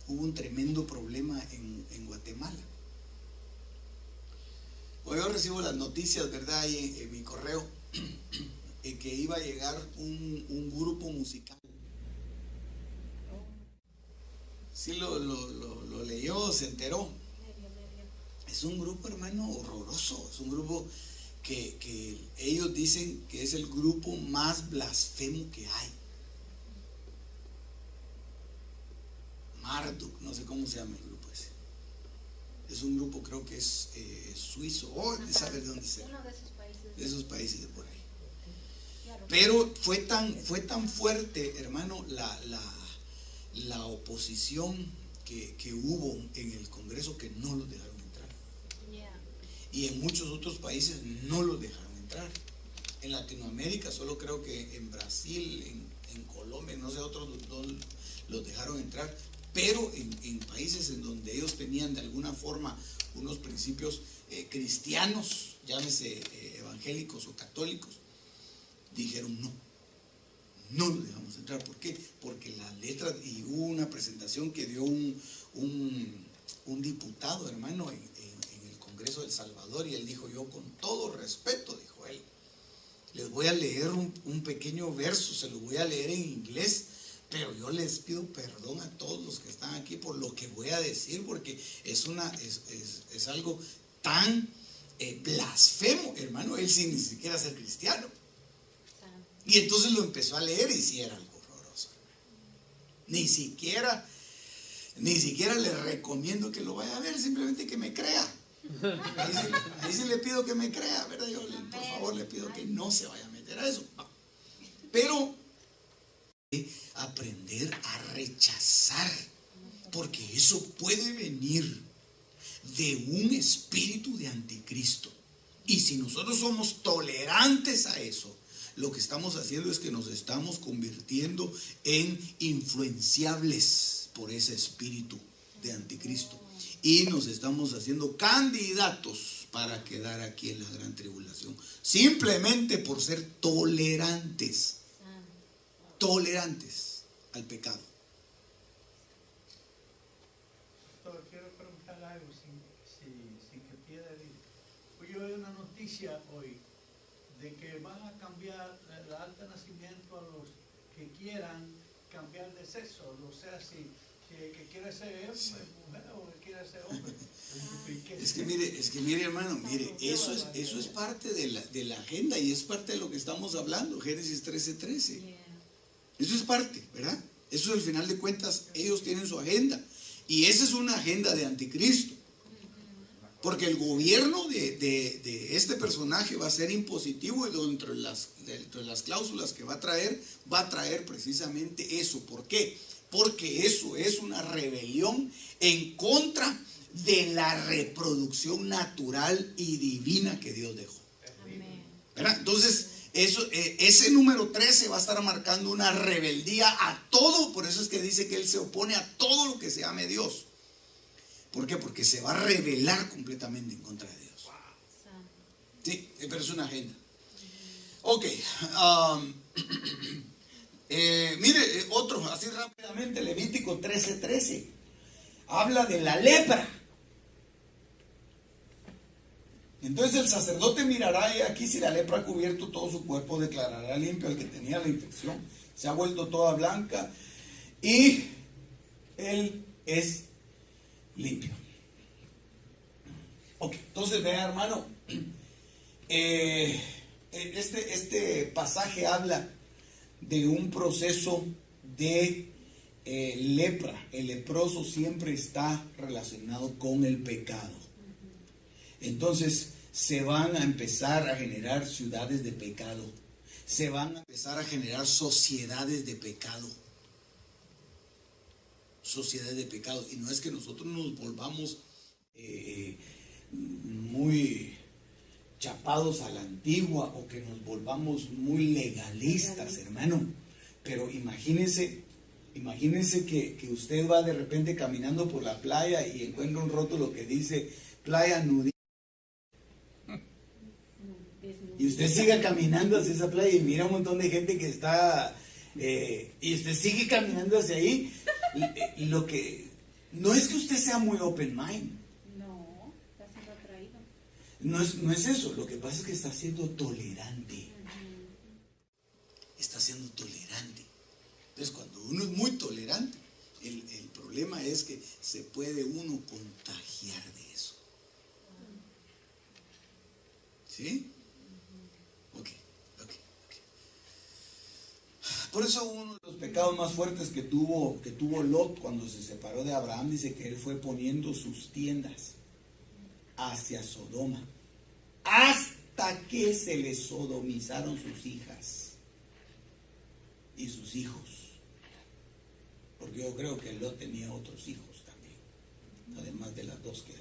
hubo un tremendo problema en Guatemala. Hoy yo recibo las noticias, ¿verdad?, ahí en mi correo, que iba a llegar un grupo musical. Sí lo leyó, se enteró. Es un grupo, hermano, horroroso. Es un grupo que ellos dicen que es el grupo más blasfemo que hay. Marduk, no sé cómo se llama el grupo ese. Es un grupo, creo que es suizo, de saber de dónde sea. Uno de esos países. De esos países de por ahí. Claro. Pero fue tan fuerte, hermano, la oposición que hubo en el Congreso que no los dejaron entrar. Yeah. Y en muchos otros países no los dejaron entrar. En Latinoamérica, solo creo que en Brasil, en Colombia, no sé, otros los dejaron entrar. Pero en países en donde ellos tenían de alguna forma unos principios cristianos, llámese evangélicos o católicos, dijeron no los dejamos entrar. ¿Por qué? Porque las letras, y hubo una presentación que dio un diputado, hermano, en el Congreso de El Salvador, y él dijo: yo con todo respeto, dijo él, les voy a leer un pequeño verso, se lo voy a leer en inglés, pero yo les pido perdón a todos los que están aquí por lo que voy a decir, porque es algo tan blasfemo, hermano, él sin ni siquiera ser cristiano. Y entonces lo empezó a leer y sí era algo horroroso. Ni siquiera le recomiendo que lo vaya a ver, simplemente que me crea. Ahí sí le pido que me crea, ¿verdad? Yo por favor le pido que no se vaya a meter a eso. Pero aprender a rechazar, porque eso puede venir de un espíritu de anticristo. Y si nosotros somos tolerantes a eso, lo que estamos haciendo es que nos estamos convirtiendo en influenciables por ese espíritu de anticristo, y nos estamos haciendo candidatos para quedar aquí en la gran tribulación, simplemente por ser tolerantes al pecado. Quiero preguntar algo sin que pierda el hilo. Pues yo oí una noticia hoy de que van a cambiar el alta nacimiento a los que quieran cambiar de sexo, o sea, si que quiere ser mujer o que quiere ser hombre. Es que mire, hermano, mire, eso es parte de la agenda, y es parte de lo que estamos hablando, Génesis 13:13. Eso es parte, ¿verdad? Eso, al final de cuentas, ellos tienen su agenda, y esa es una agenda de anticristo, porque el gobierno de este personaje va a ser impositivo, y dentro de las cláusulas que va a traer precisamente eso. ¿Por qué? Porque eso es una rebelión en contra de la reproducción natural y divina que Dios dejó. ¿Verdad? Entonces, ese número 13 va a estar marcando una rebeldía a todo. Por eso es que dice que él se opone a todo lo que se llame Dios. ¿Por qué? Porque se va a rebelar completamente en contra de Dios. Sí, pero es una agenda. Ok. Mire, otro, así rápidamente, Levítico 13:13. Habla de la lepra. Entonces el sacerdote mirará y aquí si la lepra ha cubierto todo su cuerpo, declarará limpio al que tenía la infección. Se ha vuelto toda blanca y él es limpio. Ok, entonces vea, hermano, este pasaje habla de un proceso de lepra. El leproso siempre está relacionado con el pecado. Entonces se van a empezar a generar ciudades de pecado. Se van a empezar a generar sociedades de pecado. Sociedades de pecado. Y no es que nosotros nos volvamos muy chapados a la antigua o que nos volvamos muy legalistas, hermano. Pero imagínense que usted va de repente caminando por la playa y encuentra un rótulo que dice playa nudista. Y usted siga caminando hacia esa playa y mira un montón de gente que está y usted sigue caminando hacia ahí. Lo que no es que usted sea muy open mind. No, está siendo atraído. No es eso. Lo que pasa es que está siendo tolerante. Está siendo tolerante. Entonces, cuando uno es muy tolerante, el problema es que se puede uno contagiar de eso. ¿Sí? Ok. Por eso uno de los pecados más fuertes que tuvo Lot cuando se separó de Abraham, dice que él fue poniendo sus tiendas hacia Sodoma, hasta que se le sodomizaron sus hijas y sus hijos. Porque yo creo que Lot tenía otros hijos también, además de las dos que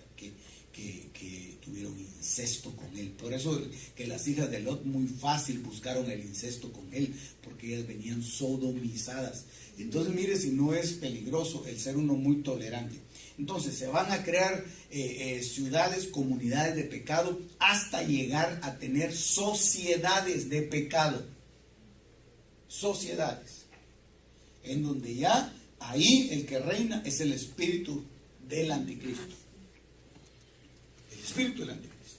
tuvieron incesto con él. Por eso que las hijas de Lot muy fácil buscaron el incesto con él, porque ellas venían sodomizadas. Entonces mire si no es peligroso el ser uno muy tolerante. Entonces se van a crear ciudades, comunidades de pecado, hasta llegar a tener sociedades de pecado. Sociedades en donde ya ahí el que reina es el espíritu del anticristo. Espíritu del anticristo.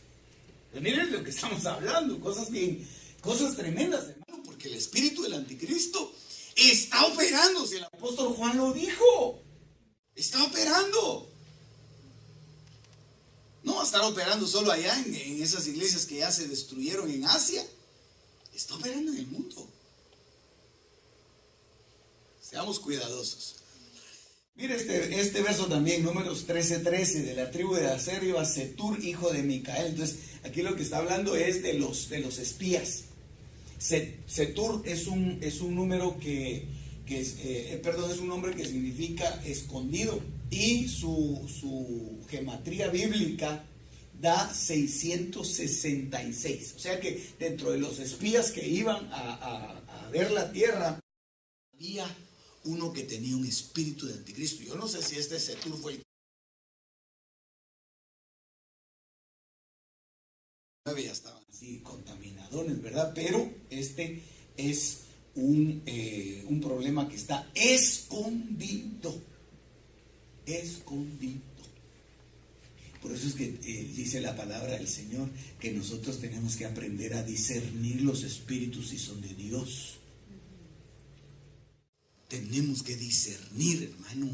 Pero miren lo que estamos hablando, cosas tremendas, hermano, porque el espíritu del anticristo está operando. Si el apóstol Juan lo dijo, está operando. No va a estar operando solo allá en esas iglesias que ya se destruyeron en Asia. Está operando en el mundo. Seamos cuidadosos. Mire este verso también, Números 13:13, de la tribu de Aser iba Setur, hijo de Micael. Entonces, aquí lo que está hablando es de los espías. Setur es un número es un nombre que significa escondido, y su gematría bíblica da 666. O sea que dentro de los espías que iban a ver la tierra, había uno que tenía un espíritu de anticristo. Yo no sé si este Setur fue el que ya estaban así contaminadores, ¿verdad? Pero este es un problema que está escondido. Por eso es que dice la palabra del Señor que nosotros tenemos que aprender a discernir los espíritus si son de Dios. Tenemos que discernir, hermano,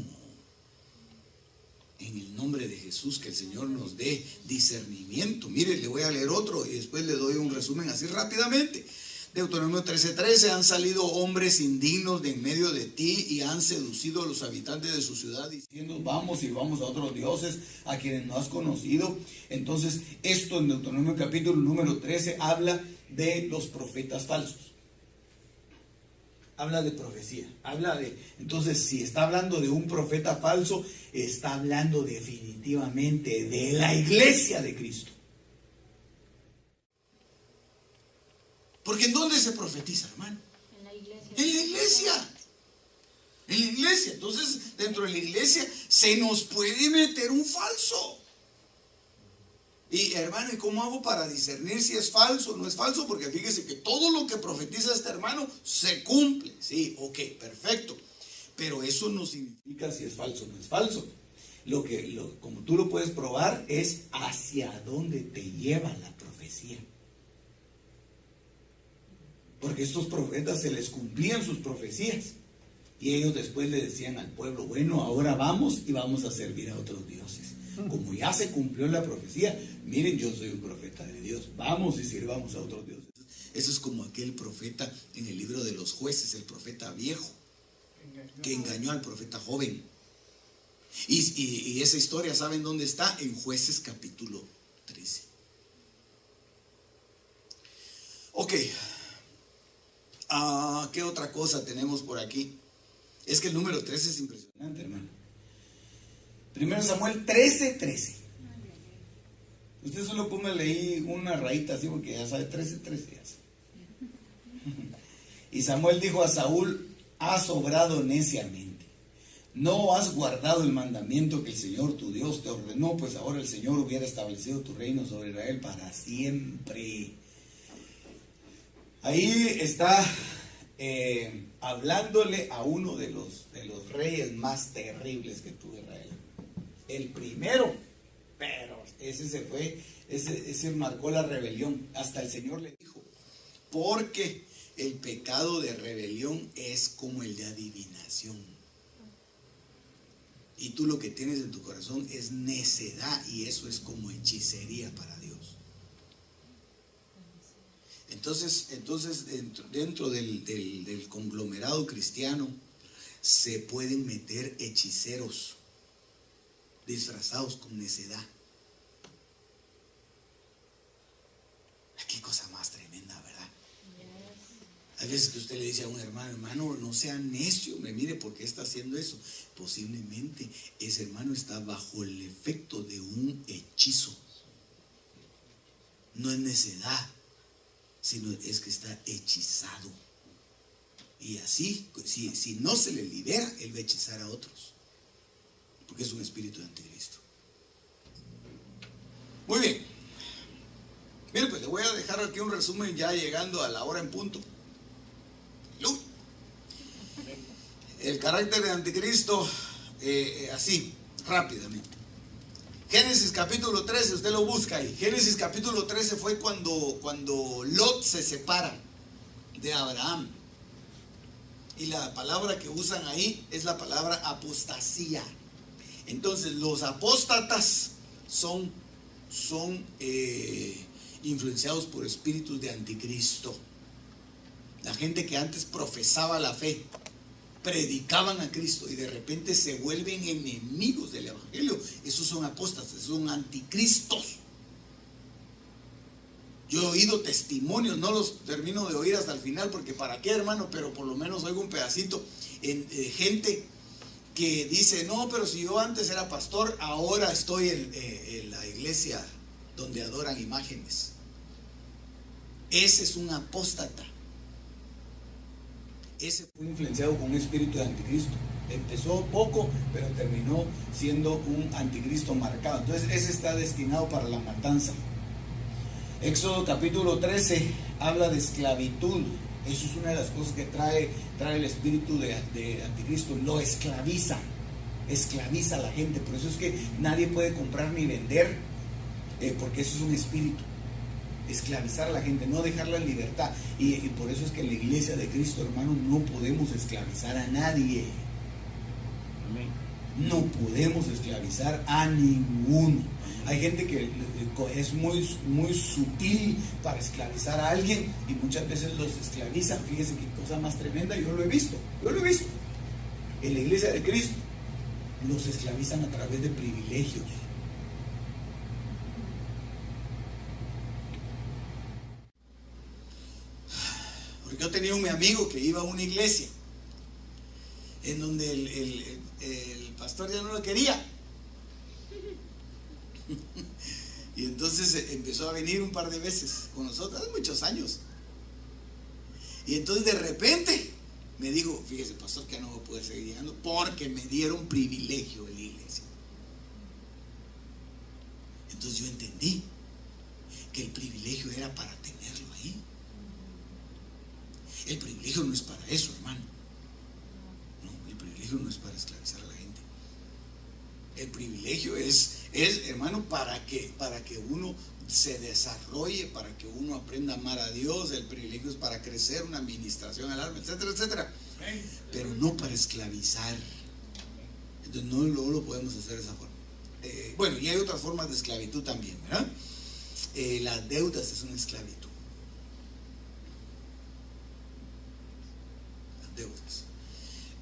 en el nombre de Jesús, que el Señor nos dé discernimiento. Mire, le voy a leer otro y después le doy un resumen así rápidamente. Deuteronomio 13:13, han salido hombres indignos de en medio de ti y han seducido a los habitantes de su ciudad diciendo, vamos y vamos a otros dioses a quienes no has conocido. Entonces, esto en Deuteronomio capítulo número 13 habla de los profetas falsos. Habla de profecía, entonces si está hablando de un profeta falso, está hablando definitivamente de la iglesia de Cristo. Porque ¿en dónde se profetiza, hermano? En la iglesia. En la iglesia. En la iglesia. Entonces, dentro de la iglesia se nos puede meter un falso. Y hermano, ¿y cómo hago para discernir si es falso o no es falso? Porque fíjese que todo lo que profetiza este hermano se cumple. Sí, ok, perfecto. Pero eso no significa si es falso o no es falso. Como tú lo puedes probar, es hacia dónde te lleva la profecía. Porque estos profetas se les cumplían sus profecías. Y ellos después le decían al pueblo, bueno, ahora vamos y vamos a servir a otros dioses. Como ya se cumplió la profecía, miren, yo soy un profeta de Dios, vamos y sirvamos a otros dioses. Eso es como aquel profeta en el libro de los jueces, el profeta viejo, que engañó al profeta joven. Y esa historia, ¿saben dónde está? En Jueces capítulo 13. Ok. ¿Qué otra cosa tenemos por aquí? Es que el número 13 es impresionante, hermano. 1 Samuel 13:13. Usted solo póngale ahí una rayita así porque ya sabe, 13:13 ya sabe. Y Samuel dijo a Saúl, has obrado neciamente. No has guardado el mandamiento que el Señor tu Dios te ordenó, pues ahora el Señor hubiera establecido tu reino sobre Israel para siempre. Ahí está hablándole a uno de los reyes más terribles que tuvo Israel. El primero, pero ese marcó la rebelión. Hasta el Señor le dijo, porque el pecado de rebelión es como el de adivinación. Y tú lo que tienes en tu corazón es necedad, y eso es como hechicería para Dios. Entonces dentro del conglomerado cristiano se pueden meter hechiceros disfrazados con necedad. Qué cosa más tremenda, ¿verdad? Hay veces que usted le dice a un hermano, no sea necio, me mire, ¿por qué está haciendo eso? Posiblemente ese hermano está bajo el efecto de un hechizo. No es necedad, sino es que está hechizado. Y así, si no se le libera, él va a hechizar a otros. Porque es un espíritu de anticristo. Muy bien. Mire, pues le voy a dejar aquí un resumen ya llegando a la hora en punto. El carácter de anticristo, así, rápidamente. Génesis capítulo 13, usted lo busca ahí. Génesis capítulo 13 fue cuando Lot se separa de Abraham. Y la palabra que usan ahí es la palabra apostasía. Entonces los apóstatas son influenciados por espíritus de anticristo. La gente que antes profesaba la fe, predicaban a Cristo y de repente se vuelven enemigos del evangelio. Esos son apóstatas, son anticristos. Yo he oído testimonios, no los termino de oír hasta el final porque para qué, hermano, pero por lo menos oigo un pedacito. Gente que dice, no, pero si yo antes era pastor, ahora estoy en la iglesia donde adoran imágenes. Ese es un apóstata. Ese fue influenciado con un espíritu de anticristo. Empezó poco, pero terminó siendo un anticristo marcado. Entonces ese está destinado para la matanza. Éxodo capítulo 13 habla de esclavitud. Eso es una de las cosas que trae el espíritu de anticristo. Lo esclaviza a la gente. Por eso es que nadie puede comprar ni vender, porque eso es un espíritu. Esclavizar a la gente, no dejarla en libertad. Y por eso es que en la iglesia de Cristo, hermano, no podemos esclavizar a nadie. No podemos esclavizar a ninguno. Hay gente que es muy sutil para esclavizar a alguien y muchas veces los esclavizan. Fíjese qué cosa más tremenda, yo lo he visto. En la iglesia de Cristo los esclavizan a través de privilegios. Porque yo tenía un amigo que iba a una iglesia en donde el pastor ya no lo quería. Y entonces empezó a venir un par de veces con nosotros, hace muchos años. Y entonces de repente me dijo, fíjese, pastor, que no voy a poder seguir llegando porque me dieron privilegio en la iglesia. Entonces yo entendí, que el privilegio era para tenerlo ahí. El privilegio no es para eso, hermano. No, el privilegio no es para esclavizar a la gente. El privilegio es hermano, para que uno se desarrolle, para que uno aprenda a amar a Dios. El privilegio es para crecer, una administración al alma, etcétera, etcétera. Pero no para esclavizar. Entonces no lo podemos hacer de esa forma. Bueno, y hay otras formas de esclavitud también, ¿verdad? Las deudas es una esclavitud. Las deudas.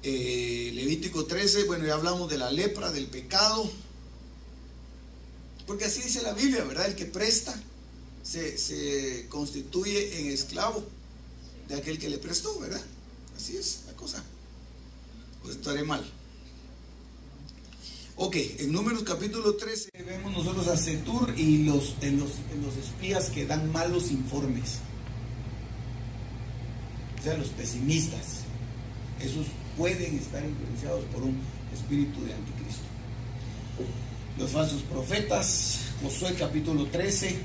Levítico 13, bueno, ya hablamos de la lepra, del pecado. Porque así dice la Biblia, ¿verdad? El que presta se constituye en esclavo de aquel que le prestó, ¿verdad? Así es la cosa. Pues estaré mal. Ok, en Números capítulo 13 vemos nosotros a Setur y los espías que dan malos informes. O sea, los pesimistas. Esos pueden estar influenciados por un espíritu de anticristo. Los falsos profetas, Josué capítulo 13,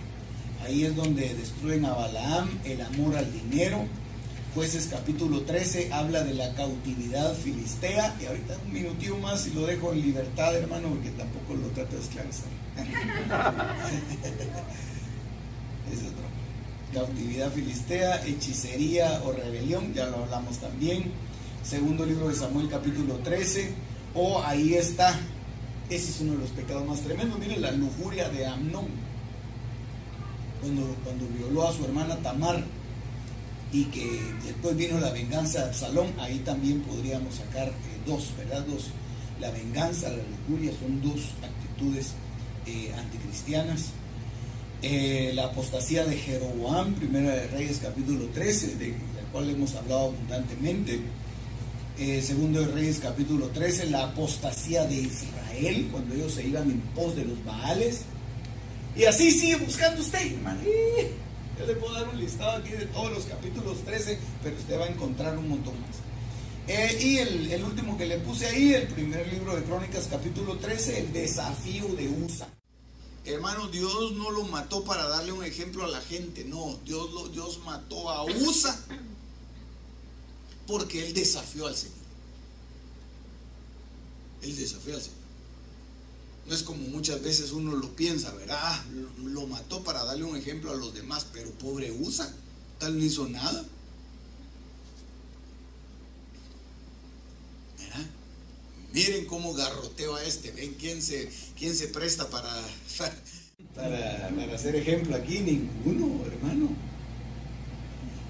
ahí es donde destruyen a Balaam, el amor al dinero. Jueces capítulo 13 habla de la cautividad filistea. Y ahorita un minutillo más y lo dejo en libertad, hermano, porque tampoco lo trato de esclavizar. Ese es broma. Cautividad filistea, hechicería o rebelión, ya lo hablamos también. Segundo libro de Samuel capítulo 13. O ahí está, ese es uno de los pecados más tremendos. Miren la lujuria de Amnón, cuando violó a su hermana Tamar, y que después vino la venganza de Absalón. Ahí también podríamos sacar dos, ¿verdad? Dos. La venganza, la lujuria son dos actitudes anticristianas. La apostasía de Jeroboam, Primera de Reyes capítulo 13, de la cual hemos hablado abundantemente. Segundo de Reyes capítulo 13, la apostasía de Israel, cuando ellos se iban en pos de los Baales. Y así sigue buscando usted, hermano. Yo le puedo dar un listado aquí de todos los capítulos 13, pero usted va a encontrar un montón más. Y el último que le puse ahí, el primer libro de Crónicas capítulo 13, el desafío de Usa. Hermano, Dios no lo mató para darle un ejemplo a la gente, no. Dios mató a Usa porque él desafió al Señor. Él desafió al Señor. No es como muchas veces uno lo piensa, ¿verdad? Lo mató para darle un ejemplo a los demás, pero pobre Usa, tal no hizo nada. ¿Verdad? Miren cómo garroteo a este. ¿Ven quién se presta para hacer ejemplo aquí? Ninguno, hermano.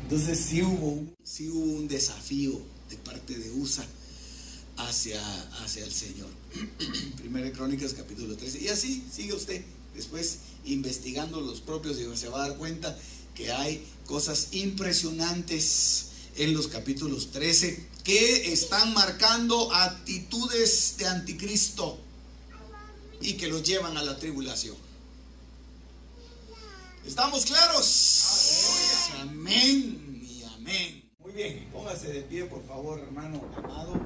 Entonces sí hubo un desafío de parte de Usa hacia el Señor. Primera de Crónicas capítulo 13. Y así sigue usted después investigando los propios y se va a dar cuenta que hay cosas impresionantes en los capítulos 13 que están marcando actitudes de anticristo y que los llevan a la tribulación. ¿Estamos claros? Amén y amén. Muy bien, póngase de pie, por favor, hermano amado.